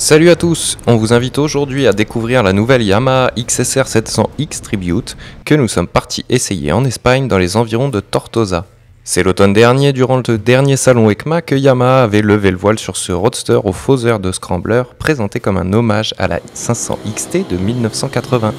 Salut à tous, on vous invite aujourd'hui à découvrir la nouvelle Yamaha XSR 700X Tribute que nous sommes partis essayer en Espagne dans les environs de Tortosa. C'est l'automne dernier, durant le dernier salon EICMA, que Yamaha avait levé le voile sur ce roadster au faux air de Scrambler, présenté comme un hommage à la 500 XT de 1981.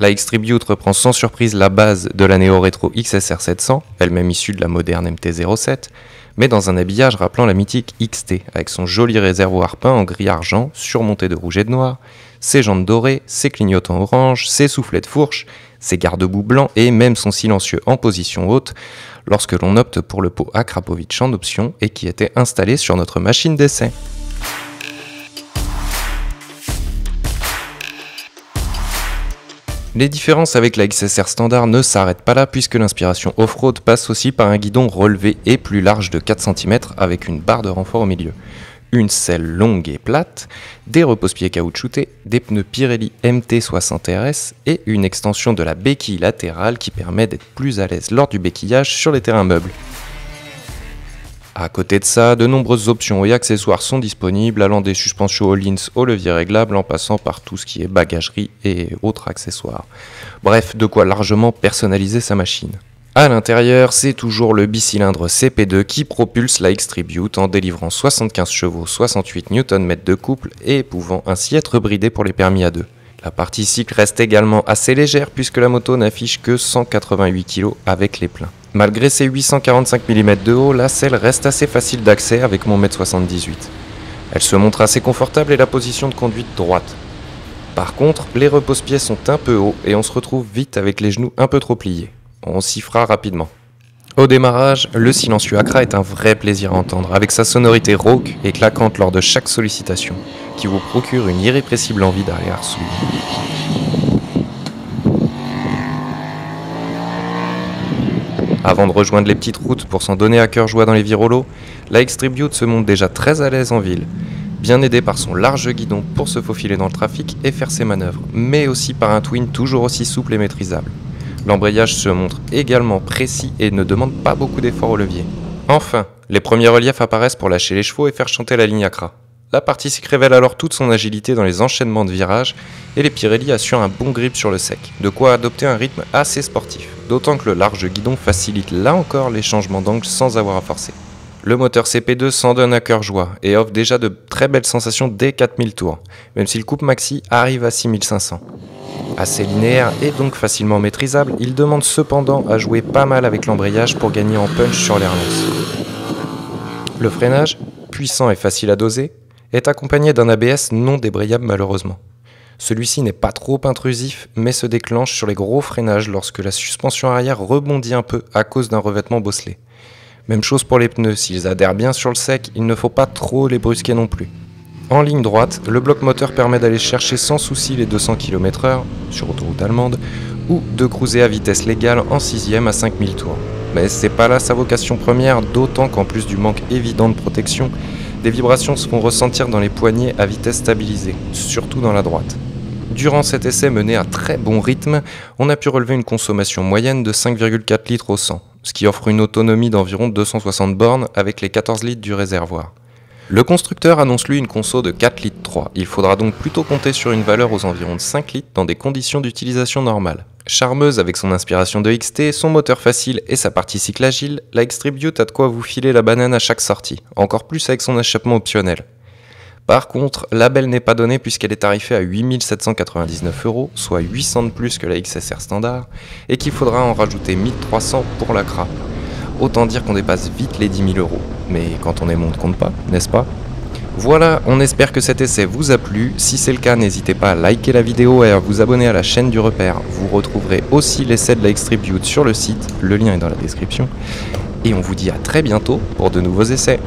La X-Tribute reprend sans surprise la base de la néo-rétro XSR 700, elle-même issue de la moderne MT-07, mais dans un habillage rappelant la mythique XT, avec son joli réservoir peint en gris-argent, surmonté de rouge et de noir, ses jantes dorées, ses clignotants orange, ses soufflets de fourche, ses garde-boue blancs et même son silencieux en position haute, lorsque l'on opte pour le pot Akrapovic en option et qui était installé sur notre machine d'essai. Les différences avec la XSR standard ne s'arrêtent pas là puisque l'inspiration off-road passe aussi par un guidon relevé et plus large de 4 cm avec une barre de renfort au milieu, une selle longue et plate, des repose-pieds caoutchoutés, des pneus Pirelli MT60 RS et une extension de la béquille latérale qui permet d'être plus à l'aise lors du béquillage sur les terrains meubles. À côté de ça, de nombreuses options et accessoires sont disponibles, allant des suspensions Öhlins au levier réglable en passant par tout ce qui est bagagerie et autres accessoires. Bref, de quoi largement personnaliser sa machine. À l'intérieur, c'est toujours le bicylindre CP2 qui propulse la X-Tribute en délivrant 75 chevaux, 68 Nm de couple et pouvant ainsi être bridé pour les permis A2. La partie cycle reste également assez légère puisque la moto n'affiche que 188 kg avec les pleins. Malgré ses 845 mm de haut, la selle reste assez facile d'accès avec mon 1m78 m. Elle se montre assez confortable et la position de conduite droite. Par contre, les repose-pieds sont un peu hauts et on se retrouve vite avec les genoux un peu trop pliés. On s'y fera rapidement. Au démarrage, le silencieux Acra est un vrai plaisir à entendre, avec sa sonorité rauque et claquante lors de chaque sollicitation, qui vous procure une irrépressible envie d'aller harceler. Avant de rejoindre les petites routes pour s'en donner à cœur joie dans les virolos, la X-Tribute se montre déjà très à l'aise en ville, bien aidée par son large guidon pour se faufiler dans le trafic et faire ses manœuvres, mais aussi par un twin toujours aussi souple et maîtrisable. L'embrayage se montre également précis et ne demande pas beaucoup d'efforts au levier. Enfin, les premiers reliefs apparaissent pour lâcher les chevaux et faire chanter la ligne Acra. La partie cycle révèle alors toute son agilité dans les enchaînements de virages et les Pirelli assurent un bon grip sur le sec, de quoi adopter un rythme assez sportif, d'autant que le large guidon facilite là encore les changements d'angle sans avoir à forcer. Le moteur CP2 s'en donne à cœur joie et offre déjà de très belles sensations dès 4000 tours, même si le couple maxi arrive à 6500. Assez linéaire et donc facilement maîtrisable, il demande cependant à jouer pas mal avec l'embrayage pour gagner en punch sur les relances. Le freinage, puissant et facile à doser, est accompagné d'un ABS non débrayable malheureusement. Celui-ci n'est pas trop intrusif mais se déclenche sur les gros freinages lorsque la suspension arrière rebondit un peu à cause d'un revêtement bosselé. Même chose pour les pneus, s'ils adhèrent bien sur le sec, il ne faut pas trop les brusquer non plus. En ligne droite, le bloc moteur permet d'aller chercher sans souci les 200 km/h sur autoroute allemande ou de cruiser à vitesse légale en 6ème à 5000 tours. Mais c'est pas là sa vocation première, d'autant qu'en plus du manque évident de protection, des vibrations se font ressentir dans les poignées à vitesse stabilisée, surtout dans la droite. Durant cet essai mené à très bon rythme, on a pu relever une consommation moyenne de 5,4 litres au 100, ce qui offre une autonomie d'environ 260 bornes avec les 14 litres du réservoir. Le constructeur annonce lui une conso de 4 litres 3, il faudra donc plutôt compter sur une valeur aux environs de 5 litres dans des conditions d'utilisation normales. Charmeuse avec son inspiration de XT, son moteur facile et sa partie cycle agile, la X-Tribute a de quoi vous filer la banane à chaque sortie, encore plus avec son échappement optionnel. Par contre, la belle n'est pas donnée puisqu'elle est tarifée à 8 799 €, soit 800 de plus que la XSR standard, et qu'il faudra en rajouter 1300 pour l'Acra. Autant dire qu'on dépasse vite les 10 000 €, mais quand on aime on ne compte pas, n'est-ce pas ? Voilà, on espère que cet essai vous a plu. Si c'est le cas, n'hésitez pas à liker la vidéo et à vous abonner à la chaîne du repère. Vous retrouverez aussi l'essai de la X-Tribute sur le site, le lien est dans la description. Et on vous dit à très bientôt pour de nouveaux essais.